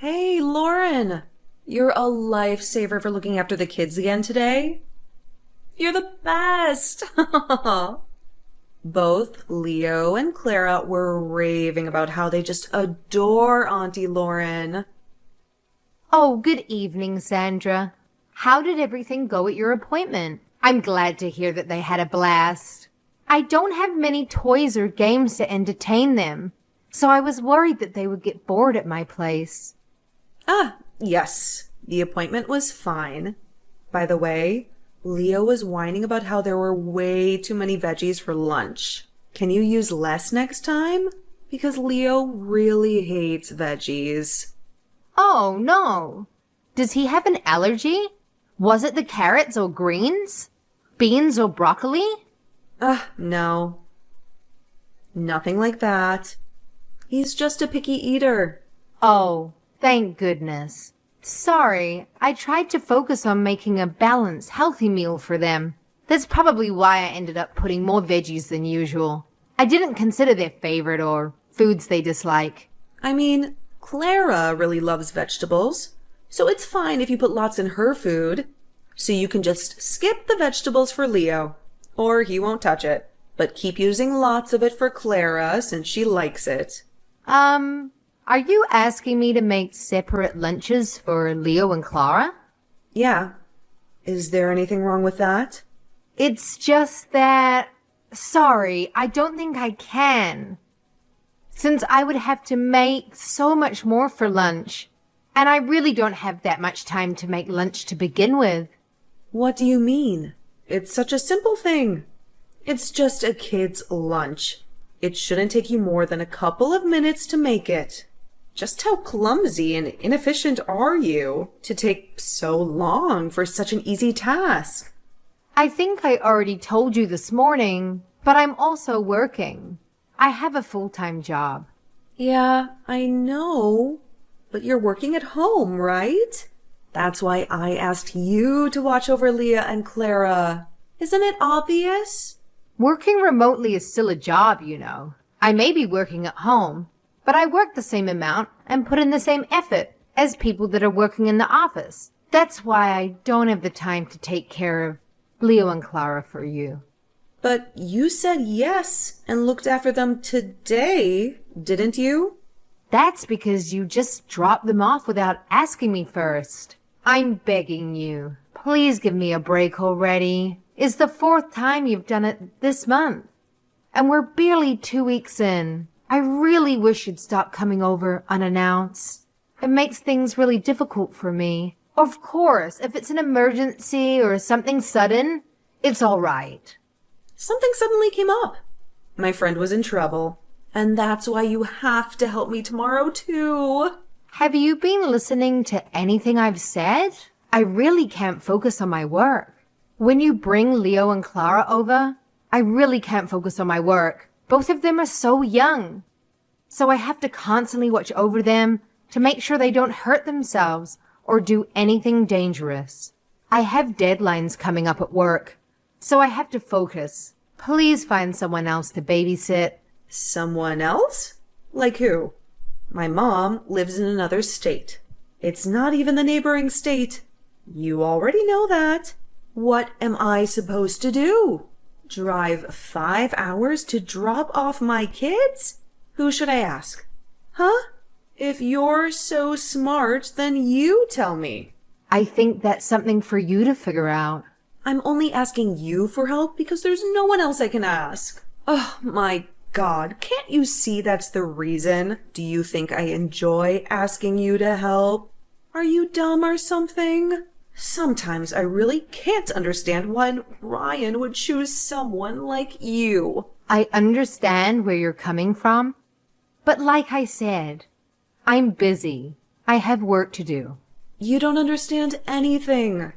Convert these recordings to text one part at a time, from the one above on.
Hey, Lauren! You're a lifesaver for looking after the kids again today. You're the best! Both Leo and Clara were raving about how they just adore Auntie Lauren. Oh, good evening, Sandra. How did everything go at your appointment? I'm glad to hear that they had a blast. I don't have many toys or games to entertain them, so I was worried that they would get bored at my place. Yes, the appointment was fine. By the way, Leo was whining about how there were way too many veggies for lunch. Can you use less next time? Because Leo really hates veggies. Oh, no. Does he have an allergy? Was it the carrots or greens? Beans or broccoli? No. Nothing like that. He's just a picky eater. Oh, thank goodness. Sorry, I tried to focus on making a balanced, healthy meal for them. That's probably why I ended up putting more veggies than usual. I didn't consider their favorite or foods they dislike. I mean, Clara really loves vegetables, so it's fine if you put lots in her food. So you can just skip the vegetables for Leo, or he won't touch it, but keep using lots of it for Clara since she likes it. Are you asking me to make separate lunches for Leo and Clara? Yeah. Is there anything wrong with that? It's just that... Sorry, I don't think I can. Since I would have to make so much more for lunch, and I really don't have that much time to make lunch to begin with. What do you mean? It's such a simple thing. It's just a kid's lunch. It shouldn't take you more than a couple of minutes to make it. Just how clumsy and inefficient are you to take so long for such an easy task? I think I already told you this morning, but I'm also working. I have a full-time job. Yeah, I know. But you're working at home, right? That's why I asked you to watch over Leah and Clara. Isn't it obvious? Working remotely is still a job, you know. I may be working at home, but I work the same amount and put in the same effort as people that are working in the office. That's why I don't have the time to take care of Leo and Clara for you. But you said yes and looked after them today, didn't you? That's because you just dropped them off without asking me first. I'm begging you. Please give me a break already. It's the 4th time you've done it this month. And we're barely 2 weeks in. I really wish you'd stop coming over unannounced. It makes things really difficult for me. Of course, if it's an emergency or something sudden, it's all right. Something suddenly came up. My friend was in trouble. And that's why you have to help me tomorrow, too. Have you been listening to anything I've said? I really can't focus on my work. When you bring Leo and Clara over, I really can't focus on my work. Both of them are so young. So I have to constantly watch over them to make sure they don't hurt themselves or do anything dangerous. I have deadlines coming up at work, so I have to focus. Please find someone else to babysit. Someone else? Like who? My mom lives in another state. It's not even the neighboring state. You already know that. What am I supposed to do? Drive 5 hours to drop off my kids? Who should I ask? Huh? If you're so smart, then you tell me. I think that's something for you to figure out. I'm only asking you for help because there's no one else I can ask. Oh my God, can't you see that's the reason? Do you think I enjoy asking you to help? Are you dumb or something? Sometimes I really can't understand why Ryan would choose someone like you. I understand where you're coming from, but like I said, I'm busy. I have work to do. You don't understand anything.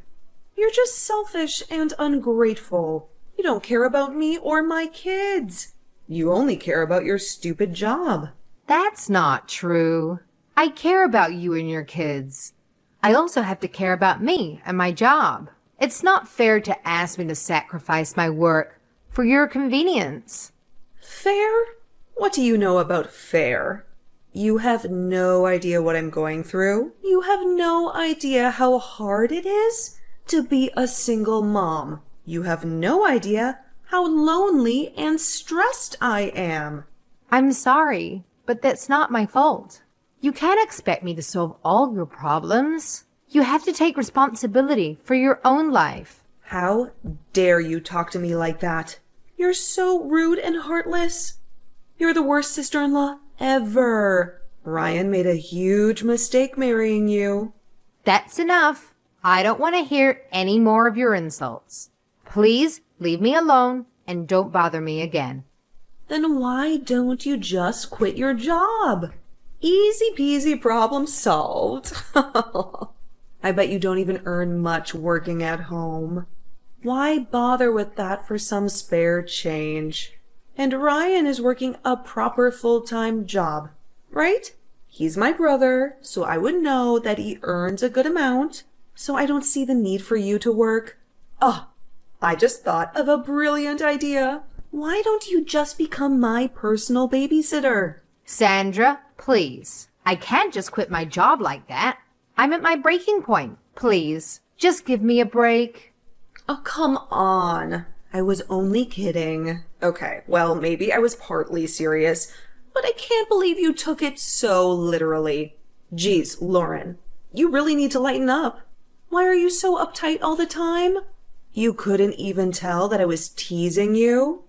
You're just selfish and ungrateful. You don't care about me or my kids. You only care about your stupid job. That's not true. I care about you and your kids. I also have to care about me and my job. It's not fair to ask me to sacrifice my work for your convenience. Fair? What do you know about fair? You have no idea what I'm going through. You have no idea how hard it is to be a single mom. You have no idea how lonely and stressed I am. I'm sorry, but that's not my fault. You can't expect me to solve all your problems. You have to take responsibility for your own life. How dare you talk to me like that? You're so rude and heartless. You're the worst sister-in-law ever. Ryan made a huge mistake marrying you. That's enough. I don't want to hear any more of your insults. Please leave me alone and don't bother me again. Then why don't you just quit your job? Easy peasy, problem solved. I bet you don't even earn much working at home. Why bother with that for some spare change? And Ryan is working a proper full-time job, right? He's my brother, so I would know that he earns a good amount, so I don't see the need for you to work. Oh, I just thought of a brilliant idea. Why don't you just become my personal babysitter? Sandra, please. I can't just quit my job like that. I'm at my breaking point. Please, just give me a break. Oh, come on. I was only kidding. Okay, well, maybe I was partly serious, but I can't believe you took it so literally. Geez, Lauren, you really need to lighten up. Why are you so uptight all the time? You couldn't even tell that I was teasing you?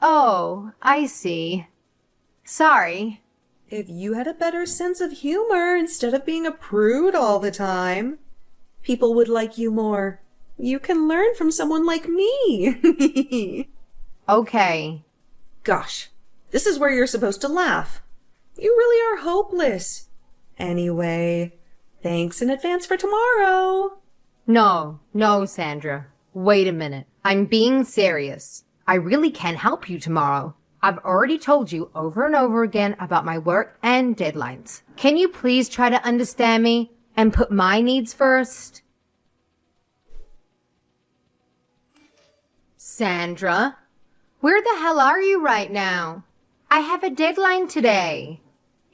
Oh, I see. Sorry. If you had a better sense of humor instead of being a prude all the time, people would like you more. You can learn from someone like me. Okay. Gosh, this is where you're supposed to laugh. You really are hopeless. Anyway, thanks in advance for tomorrow. No, Sandra. Wait a minute. I'm being serious. I really can help you tomorrow. I've already told you over and over again about my work and deadlines. Can you please try to understand me and put my needs first? Sandra, where the hell are you right now? I have a deadline today.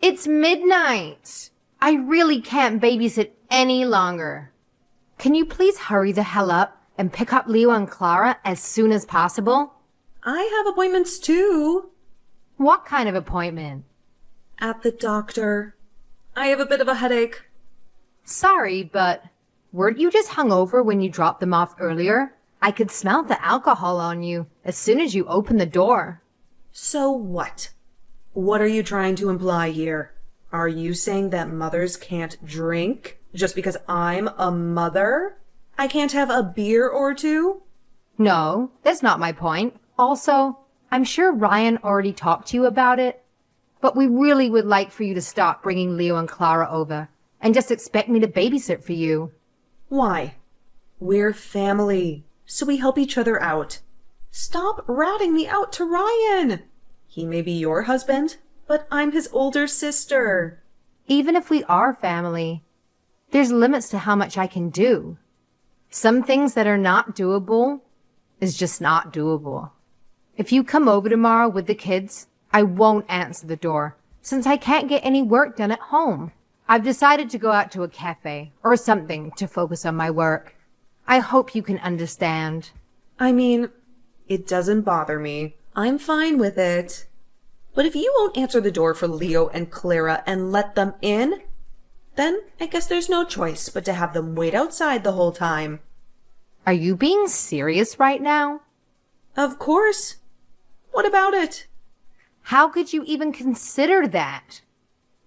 It's midnight. I really can't babysit any longer. Can you please hurry the hell up and pick up Leo and Clara as soon as possible? I have appointments too. What kind of appointment? At the doctor. I have a bit of a headache. Sorry, but weren't you just hungover when you dropped them off earlier? I could smell the alcohol on you as soon as you opened the door. So what? What are you trying to imply here? Are you saying that mothers can't drink just because I'm a mother? I can't have a beer or two? No, that's not my point. Also, I'm sure Ryan already talked to you about it, but we really would like for you to stop bringing Leo and Clara over and just expect me to babysit for you. Why? We're family, so we help each other out. Stop ratting me out to Ryan. He may be your husband, but I'm his older sister. Even if we are family, there's limits to how much I can do. Some things that are not doable is just not doable. If you come over tomorrow with the kids, I won't answer the door since I can't get any work done at home. I've decided to go out to a cafe or something to focus on my work. I hope you can understand. I mean, it doesn't bother me. I'm fine with it. But if you won't answer the door for Leo and Clara and let them in, then I guess there's no choice but to have them wait outside the whole time. Are you being serious right now? Of course. What about it? How could you even consider that?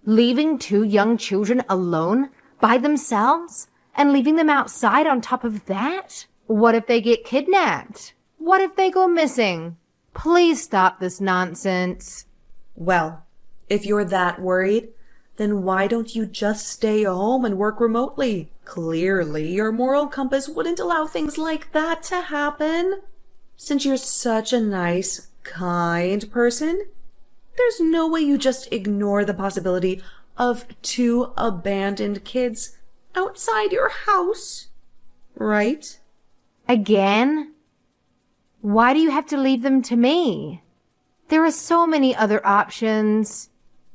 Leaving 2 young children alone by themselves and leaving them outside on top of that? What if they get kidnapped? What if they go missing? Please stop this nonsense. Well, if you're that worried, then why don't you just stay home and work remotely? Clearly, your moral compass wouldn't allow things like that to happen. Since you're such a nice, kind person, there's no way you just ignore the possibility of 2 abandoned kids outside your house, right? Again? Why do you have to leave them to me? There are so many other options.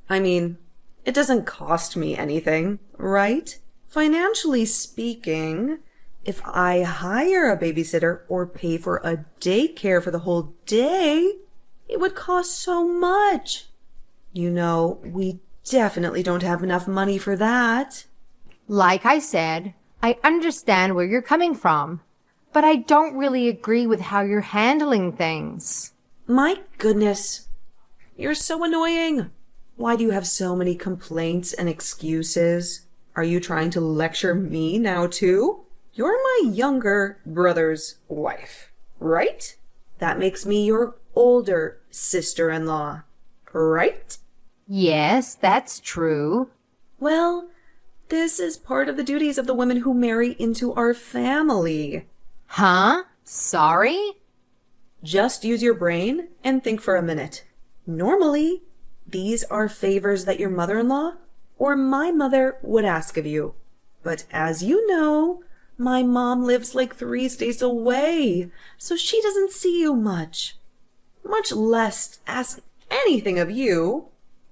I mean, It doesn't cost me anything, right? Financially speaking, if I hire a babysitter or pay for a daycare for the whole day, it would cost so much. You know, we definitely don't have enough money for that. Like I said, I understand where you're coming from, but I don't really agree with how you're handling things. My goodness, you're so annoying. Why do you have so many complaints and excuses? Are you trying to lecture me now too? You're my younger brother's wife, right? That makes me your older sister-in-law, right? Yes, that's true. Well, this is part of the duties of the women who marry into our family. Huh? Sorry? Just use your brain and think for a minute. Normally, these are favors that your mother-in-law or my mother would ask of you. But as you know, my mom lives like 3 states away, so she doesn't see you much less ask anything of you.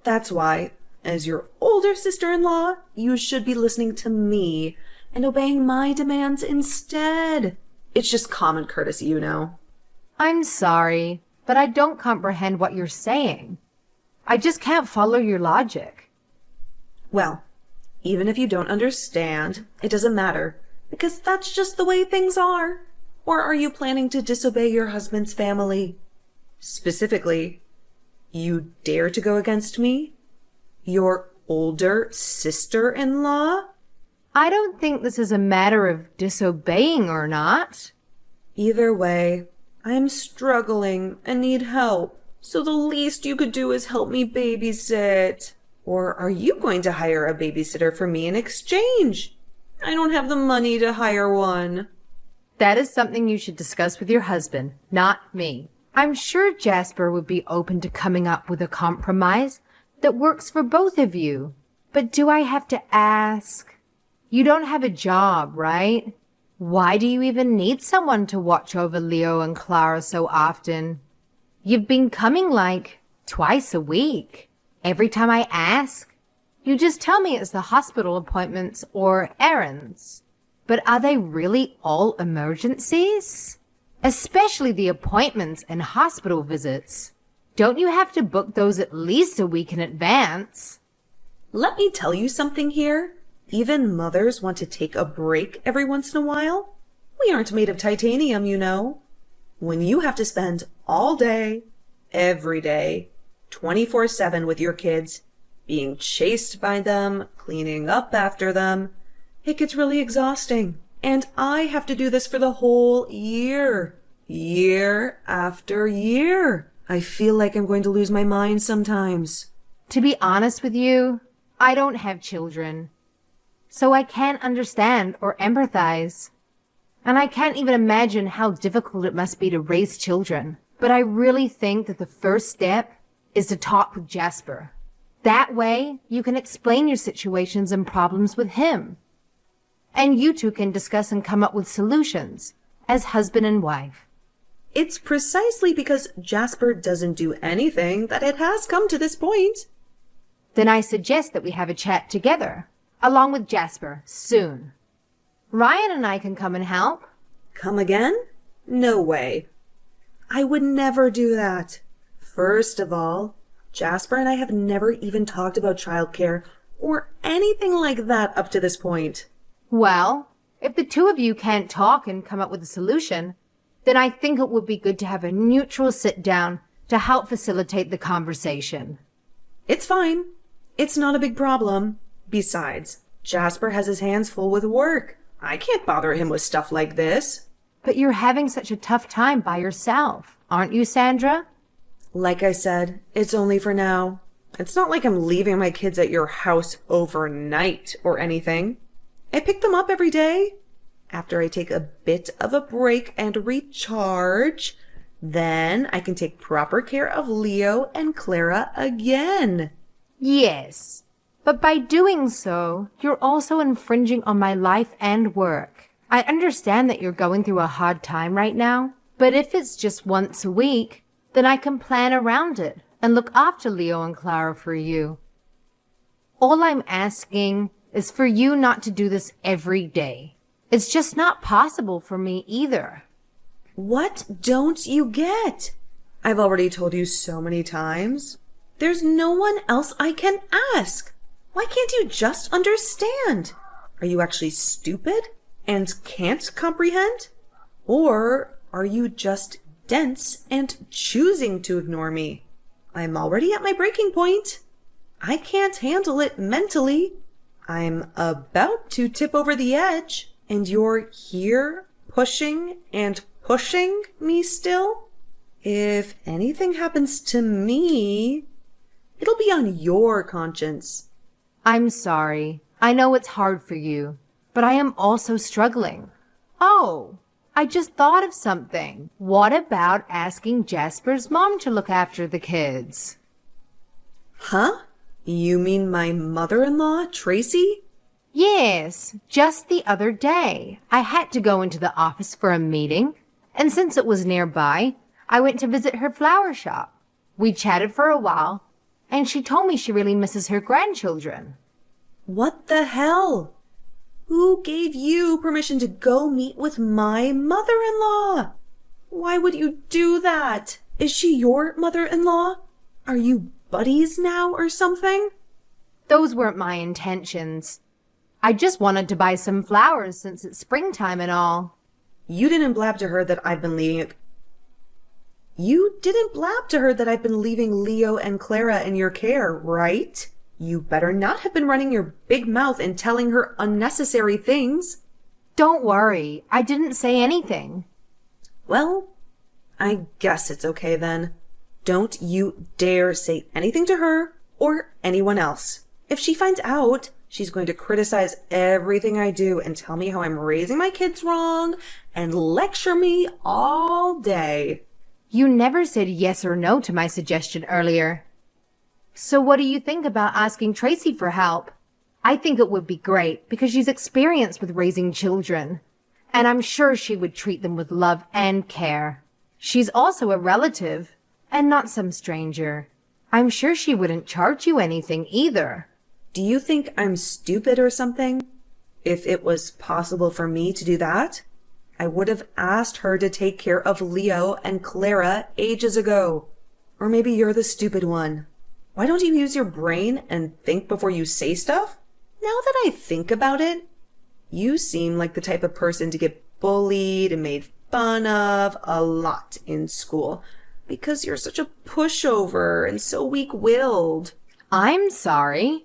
That's why, as your older sister-in-law, you should be listening to me and obeying my demands instead. It's just common courtesy, you know. I'm sorry, but I don't comprehend what you're saying. I just can't follow your logic. Well, even if you don't understand, it doesn't matter, because that's just the way things are. Or are you planning to disobey your husband's family? Specifically, you dare to go against me? Your older sister-in-law? I don't think this is a matter of disobeying or not. Either way, I'm struggling and need help, so the least you could do is help me babysit. Or are you going to hire a babysitter for me in exchange? I don't have the money to hire one. That is something you should discuss with your husband, not me. I'm sure Jasper would be open to coming up with a compromise that works for both of you. But do I have to ask? You don't have a job, right? Why do you even need someone to watch over Leo and Clara so often? You've been coming like twice a week. Every time I ask, you just tell me it's the hospital appointments or errands. But are they really all emergencies? Especially the appointments and hospital visits. Don't you have to book those at least a week in advance? Let me tell you something here. Even mothers want to take a break every once in a while. We aren't made of titanium, you know. When you have to spend all day, every day, 24/7 with your kids, being chased by them, cleaning up after them, it gets really exhausting. And I have to do this for the whole year. Year after year. I feel like I'm going to lose my mind sometimes. To be honest with you, I don't have children. So I can't understand or empathize. And I can't even imagine how difficult it must be to raise children. But I really think that the first step is to talk with Jasper. That way, you can explain your situations and problems with him. And you two can discuss and come up with solutions as husband and wife. It's precisely because Jasper doesn't do anything that it has come to this point. Then I suggest that we have a chat together, along with Jasper, soon. Ryan and I can come and help. Come again? No way. I would never do that. First of all, Jasper and I have never even talked about childcare or anything like that up to this point. Well, if the two of you can't talk and come up with a solution, then I think it would be good to have a neutral sit-down to help facilitate the conversation. It's fine. It's not a big problem. Besides, Jasper has his hands full with work. I can't bother him with stuff like this. But you're having such a tough time by yourself, aren't you, Sandra? Like I said, it's only for now. It's not like I'm leaving my kids at your house overnight or anything. I pick them up every day. After I take a bit of a break and recharge, then I can take proper care of Leo and Clara again. Yes, but by doing so, you're also infringing on my life and work. I understand that you're going through a hard time right now, but if it's just once a week, then I can plan around it and look after Leo and Clara for you. All I'm asking is for you not to do this every day. It's just not possible for me either. What don't you get? I've already told you so many times. There's no one else I can ask. Why can't you just understand? Are you actually stupid and can't comprehend? Or are you just dense and choosing to ignore me? I'm already at my breaking point. I can't handle it mentally. I'm about to tip over the edge, and you're here pushing and pushing me still? If anything happens to me, it'll be on your conscience. I'm sorry. I know it's hard for you, but I am also struggling. Oh, I just thought of something. What about asking Jasper's mom to look after the kids? Huh? You mean my mother-in-law, Tracy? Yes, just the other day. I had to go into the office for a meeting, and since it was nearby, I went to visit her flower shop. We chatted for a while, and she told me she really misses her grandchildren. What the hell? Who gave you permission to go meet with my mother-in-law? Why would you do that? Is she your mother-in-law? Are you buddies now or something? Those weren't my intentions. I just wanted to buy some flowers since it's springtime and all. You didn't blab to her that I've been leaving Leo and Clara in your care, right? You better not have been running your big mouth and telling her unnecessary things. Don't worry, I didn't say anything. Well, I guess it's okay then. Don't you dare say anything to her or anyone else. If she finds out, she's going to criticize everything I do and tell me how I'm raising my kids wrong and lecture me all day. You never said yes or no to my suggestion earlier. So what do you think about asking Tracy for help? I think it would be great because she's experienced with raising children, and I'm sure she would treat them with love and care. She's also a relative and not some stranger. I'm sure she wouldn't charge you anything either. Do you think I'm stupid or something? If it was possible for me to do that, I would have asked her to take care of Leo and Clara ages ago. Or maybe you're the stupid one. Why don't you use your brain and think before you say stuff? Now that I think about it, you seem like the type of person to get bullied and made fun of a lot in school because you're such a pushover and so weak-willed. I'm sorry.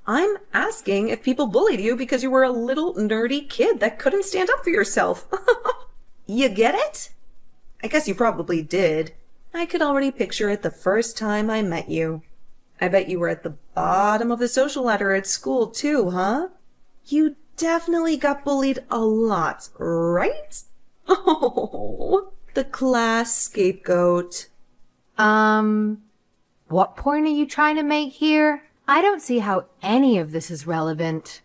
I'm asking if people bullied you because you were a little nerdy kid that couldn't stand up for yourself. You get it? I guess you probably did. I could already picture it the first time I met you. I bet you were at the bottom of the social ladder at school too, huh? You definitely got bullied a lot, right? Oh, the class scapegoat. What point are you trying to make here? I don't see how any of this is relevant.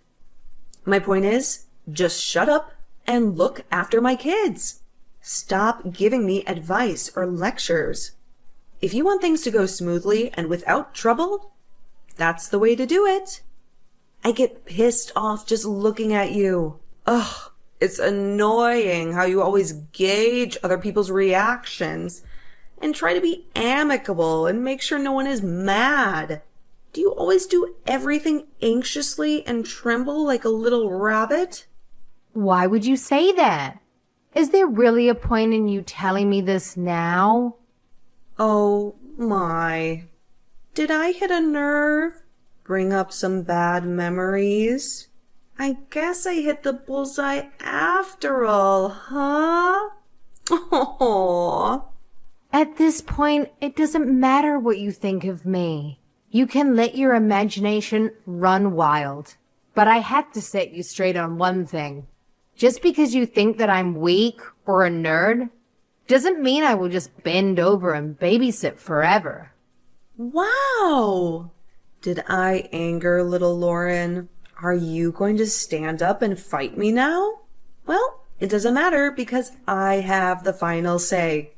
My point is, just shut up and look after my kids. Stop giving me advice or lectures. If you want things to go smoothly and without trouble, that's the way to do it. I get pissed off just looking at you. Ugh, it's annoying how you always gauge other people's reactions and try to be amicable and make sure no one is mad. Do you always do everything anxiously and tremble like a little rabbit? Why would you say that? Is there really a point in you telling me this now? Oh my. Did I hit a nerve? Bring up some bad memories? I guess I hit the bullseye after all, huh? Aww. At this point, it doesn't matter what you think of me. You can let your imagination run wild. But I had to set you straight on one thing. Just because you think that I'm weak or a nerd doesn't mean I will just bend over and babysit forever. Wow! Did I anger little Lauren? Are you going to stand up and fight me now? Well, it doesn't matter because I have the final say.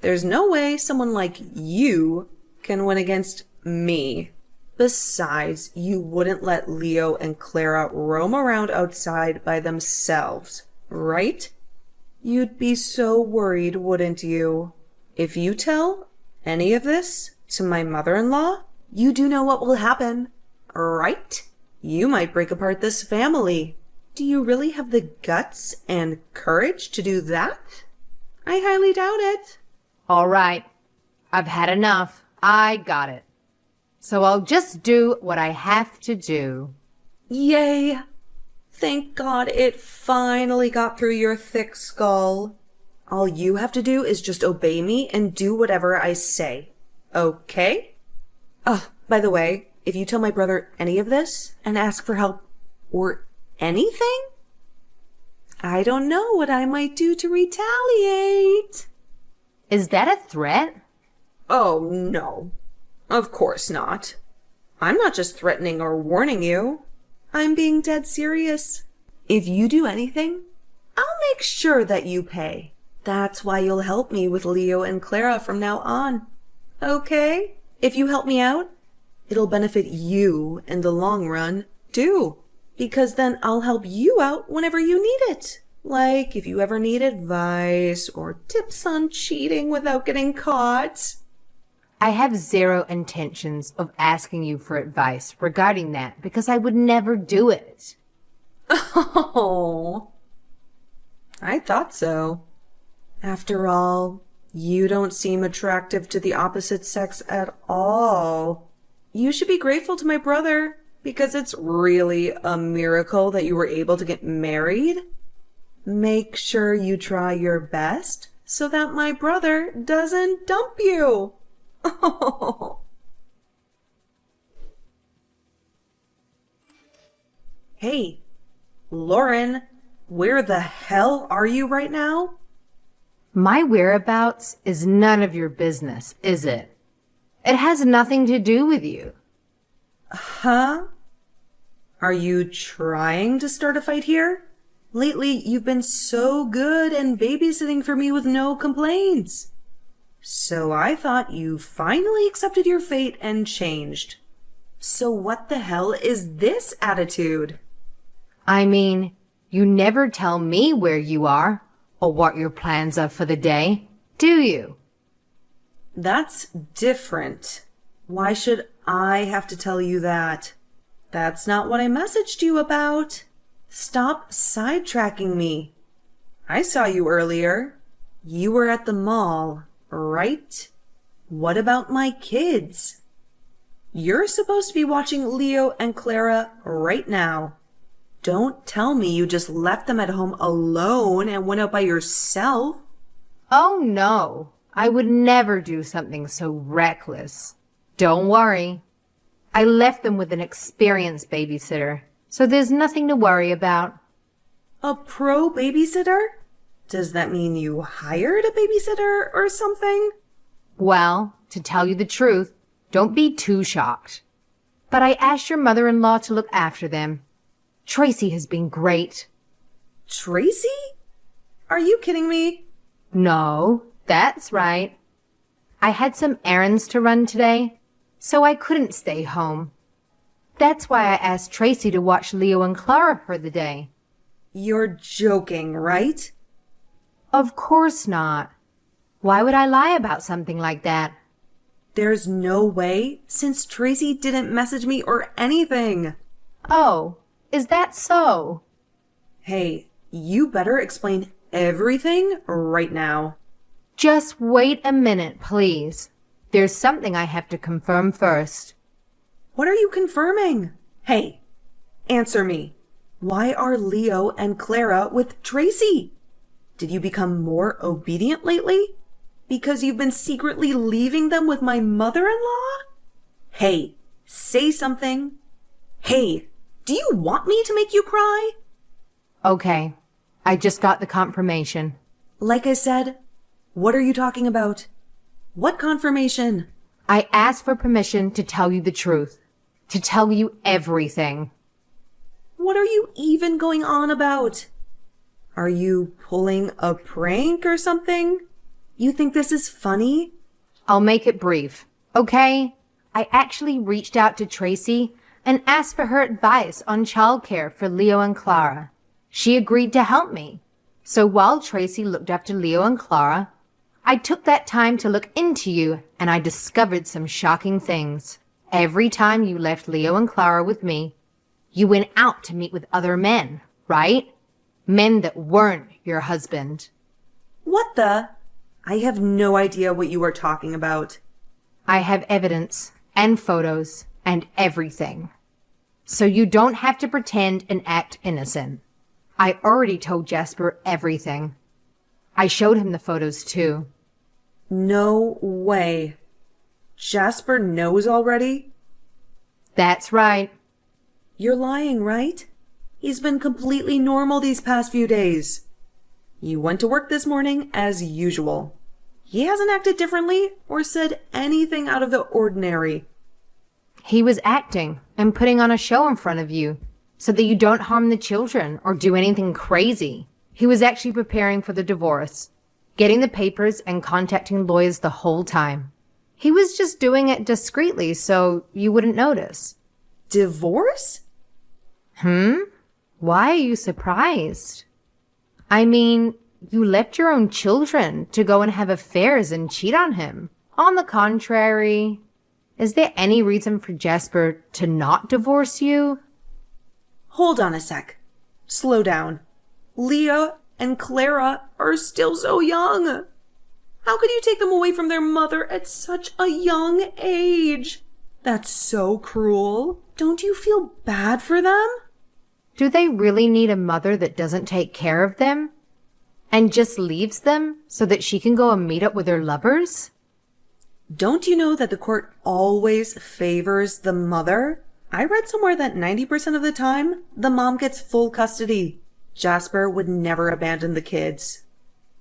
There's no way someone like you can win against me. Besides, you wouldn't let Leo and Clara roam around outside by themselves, right? You'd be so worried, wouldn't you? If you tell any of this to my mother-in-law, you do know what will happen, right? You might break apart this family. Do you really have the guts and courage to do that? I highly doubt it. All right. I've had enough. I got it. So I'll just do what I have to do. Yay! Thank God it finally got through your thick skull. All you have to do is just obey me and do whatever I say. Okay? By the way, if you tell my brother any of this and ask for help or anything, I don't know what I might do to retaliate. Is that a threat? Oh, no. Of course not. I'm not just threatening or warning you. I'm being dead serious. If you do anything, I'll make sure that you pay. That's why you'll help me with Leo and Clara from now on. Okay? If you help me out, it'll benefit you in the long run, too. Because then I'll help you out whenever you need it. Like if you ever need advice or tips on cheating without getting caught. I have zero intentions of asking you for advice regarding that because I would never do it. Oh, I thought so. After all, you don't seem attractive to the opposite sex at all. You should be grateful to my brother because it's really a miracle that you were able to get married. Make sure you try your best so that my brother doesn't dump you. Oh. Hey, Lauren, where the hell are you right now? My whereabouts is none of your business, is it? It has nothing to do with you. Huh? Are you trying to start a fight here? Lately, you've been so good and babysitting for me with no complaints. So I thought you finally accepted your fate and changed. So what the hell is this attitude? I mean, you never tell me where you are or what your plans are for the day, do you? That's different. Why should I have to tell you that? That's not what I messaged you about. Stop sidetracking me. I saw you earlier. You were at the mall, right? What about my kids? You're supposed to be watching Leo and Clara right now. Don't tell me you just left them at home alone and went out by yourself. Oh no, I would never do something so reckless. Don't worry. I left them with an experienced babysitter, so there's nothing to worry about. A pro babysitter? Does that mean you hired a babysitter or something? Well, to tell you the truth, don't be too shocked. But I asked your mother-in-law to look after them. Tracy has been great. Tracy? Are you kidding me? No, that's right. I had some errands to run today, so I couldn't stay home. That's why I asked Tracy to watch Leo and Clara for the day. You're joking, right? Of course not. Why would I lie about something like that? There's no way, since Tracy didn't message me or anything. Oh, is that so? Hey, you better explain everything right now. Just wait a minute, please. There's something I have to confirm first. What are you confirming? Hey, answer me. Why are Leo and Clara with Tracy? Did you become more obedient lately? Because you've been secretly leaving them with my mother-in-law? Hey, say something. Hey, do you want me to make you cry? Okay, I just got the confirmation. Like I said, what are you talking about? What confirmation? I asked for permission to tell you the truth. To tell you everything. What are you even going on about? Are you pulling a prank or something? You think this is funny? I'll make it brief, okay? I actually reached out to Tracy and asked for her advice on childcare for Leo and Clara. She agreed to help me. So while Tracy looked after Leo and Clara, I took that time to look into you and I discovered some shocking things. Every time you left Leo and Clara with me, you went out to meet with other men, right? Men that weren't your husband. What the? I have no idea what you are talking about. I have evidence and photos and everything. So you don't have to pretend and act innocent. I already told Jasper everything. I showed him the photos too. No way. Jasper knows already? That's right. You're lying, right? He's been completely normal these past few days. You went to work this morning as usual. He hasn't acted differently or said anything out of the ordinary. He was acting and putting on a show in front of you so that you don't harm the children or do anything crazy. He was actually preparing for the divorce, getting the papers and contacting lawyers the whole time. He was just doing it discreetly so you wouldn't notice. Divorce? Why are you surprised? I mean, you left your own children to go and have affairs and cheat on him. On the contrary, is there any reason for Jasper to not divorce you? Hold on a sec. Slow down. Leo and Clara are still so young. How could you take them away from their mother at such a young age? That's so cruel. Don't you feel bad for them? Do they really need a mother that doesn't take care of them and just leaves them so that she can go and meet up with their lovers? Don't you know that the court always favors the mother? I read somewhere that 90% of the time, the mom gets full custody. Jasper would never abandon the kids.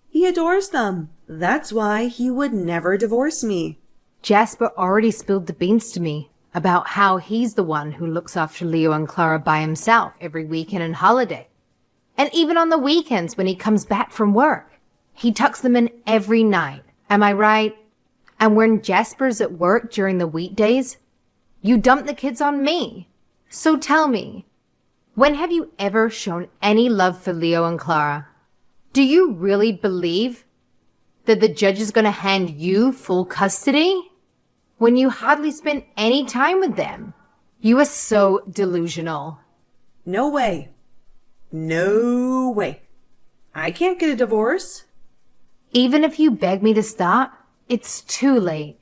He adores them. That's why he would never divorce me. Jasper already spilled the beans to me about how he's the one who looks after Leo and Clara by himself every weekend and holiday. And even on the weekends when he comes back from work, he tucks them in every night. Am I right? And when Jasper's at work during the weekdays, you dump the kids on me. So tell me, when have you ever shown any love for Leo and Clara? Do you really believe that the judge is going to hand you full custody when you hardly spend any time with them? You are so delusional. No way. No way. I can't get a divorce. Even if you beg me to stop, it's too late.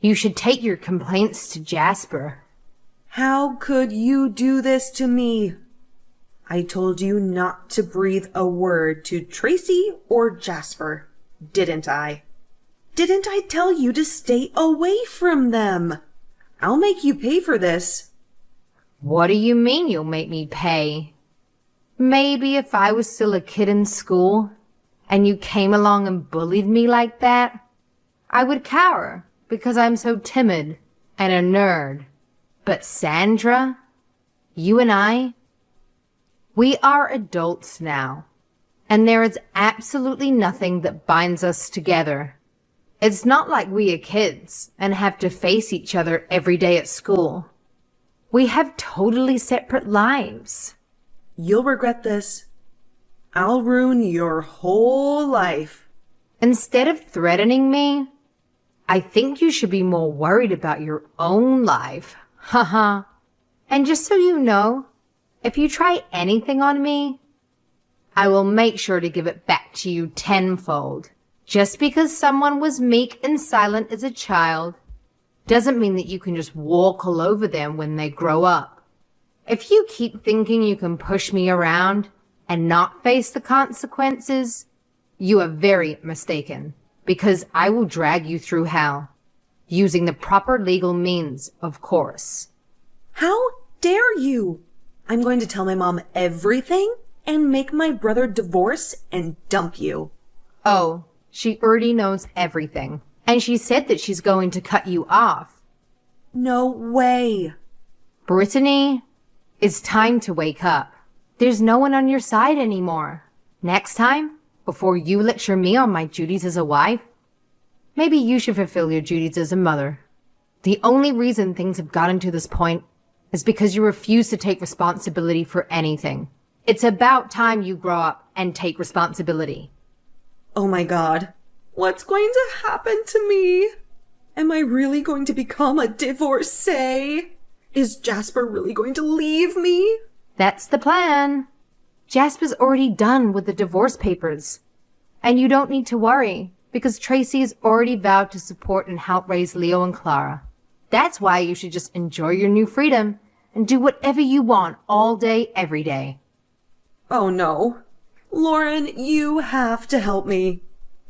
You should take your complaints to Jasper. How could you do this to me? I told you not to breathe a word to Tracy or Jasper, didn't I? Didn't I tell you to stay away from them? I'll make you pay for this. What do you mean you'll make me pay? Maybe if I was still a kid in school and you came along and bullied me like that, I would cower because I'm so timid and a nerd. But Sandra, you and I, we are adults now, and there is absolutely nothing that binds us together. It's not like we are kids and have to face each other every day at school. We have totally separate lives. You'll regret this. I'll ruin your whole life. Instead of threatening me, I think you should be more worried about your own life. Haha. And just so you know, if you try anything on me, I will make sure to give it back to you tenfold. Just because someone was meek and silent as a child doesn't mean that you can just walk all over them when they grow up. If you keep thinking you can push me around and not face the consequences, you are very mistaken, because I will drag you through hell, using the proper legal means, of course. How dare you? I'm going to tell my mom everything and make my brother divorce and dump you. Oh, she already knows everything, and she said that she's going to cut you off. No way. Brittany, it's time to wake up. There's no one on your side anymore. Next time, before you lecture me on my duties as a wife, maybe you should fulfill your duties as a mother. The only reason things have gotten to this point is because you refuse to take responsibility for anything. It's about time you grow up and take responsibility. Oh my God. What's going to happen to me? Am I really going to become a divorcee? Is Jasper really going to leave me? That's the plan. Jasper's already done with the divorce papers. And you don't need to worry, because Tracy has already vowed to support and help raise Leo and Clara. That's why you should just enjoy your new freedom and do whatever you want all day, every day. Oh no. Lauren, you have to help me.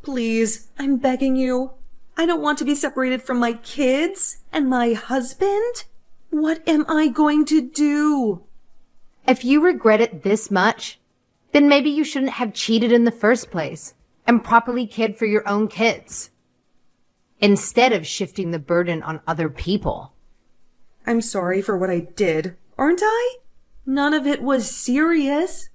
Please, I'm begging you. I don't want to be separated from my kids and my husband. What am I going to do? If you regret it this much, then maybe you shouldn't have cheated in the first place and properly cared for your own kids, instead of shifting the burden on other people. I'm sorry for what I did, aren't I? None of it was serious.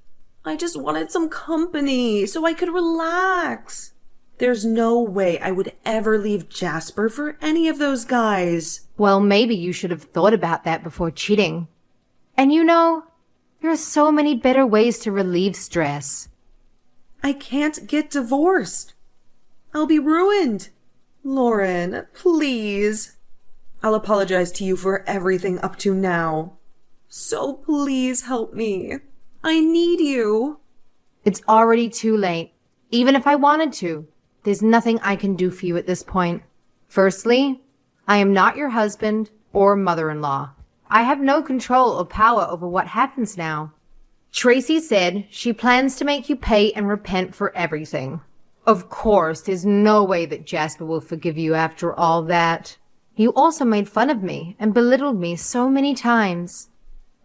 I just wanted some company so I could relax. There's no way I would ever leave Jasper for any of those guys. Well, maybe you should have thought about that before cheating. And you know, there are so many better ways to relieve stress. I can't get divorced. I'll be ruined. Lauren, please. I'll apologize to you for everything up to now. So please help me. I need you. It's already too late. Even if I wanted to, there's nothing I can do for you at this point. Firstly, I am not your husband or mother-in-law. I have no control or power over what happens now. Tracy said she plans to make you pay and repent for everything. Of course, there's no way that Jasper will forgive you after all that. You also made fun of me and belittled me so many times.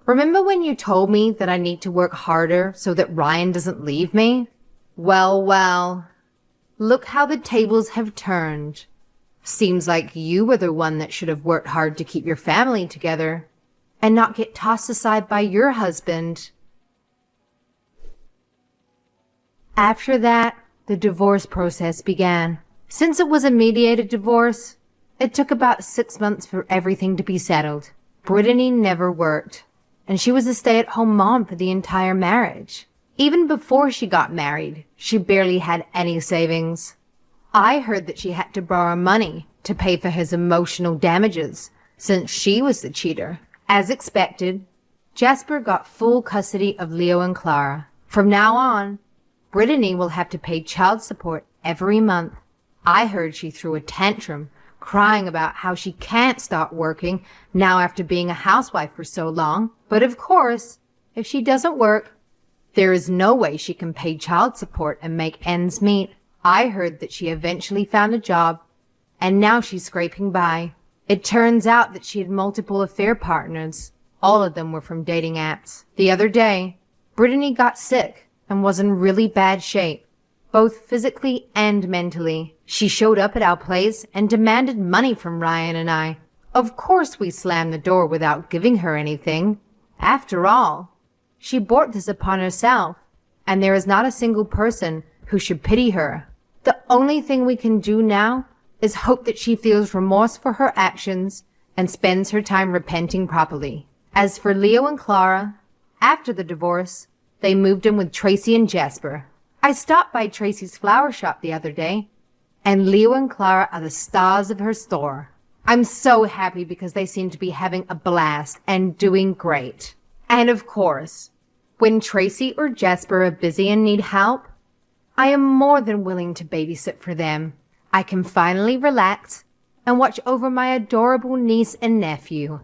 Remember when you told me that I need to work harder so that Ryan doesn't leave me? Well, look how the tables have turned. Seems like you were the one that should have worked hard to keep your family together and not get tossed aside by your husband. After that, the divorce process began. Since it was a mediated divorce, it took about 6 months for everything to be settled. Brittany never worked, and she was a stay-at-home mom for the entire marriage. Even before she got married, she barely had any savings. I heard that she had to borrow money to pay for his emotional damages, since she was the cheater. As expected, Jasper got full custody of Leo and Clara. From now on, Brittany will have to pay child support every month. I heard she threw a tantrum, crying about how she can't start working now after being a housewife for so long. But of course, if she doesn't work, there is no way she can pay child support and make ends meet. I heard that she eventually found a job, and now she's scraping by. It turns out that she had multiple affair partners. All of them were from dating apps. The other day, Brittany got sick and was in really bad shape, both physically and mentally. She showed up at our place and demanded money from Ryan and I. Of course we slammed the door without giving her anything. After all, she brought this upon herself, and there is not a single person who should pity her. The only thing we can do now is hope that she feels remorse for her actions and spends her time repenting properly. As for Leo and Clara, after the divorce, they moved in with Tracy and Jasper. I stopped by Tracy's flower shop the other day, and Leo and Clara are the stars of her store. I'm so happy because they seem to be having a blast and doing great. And of course, when Tracy or Jasper are busy and need help, I am more than willing to babysit for them. I can finally relax and watch over my adorable niece and nephew.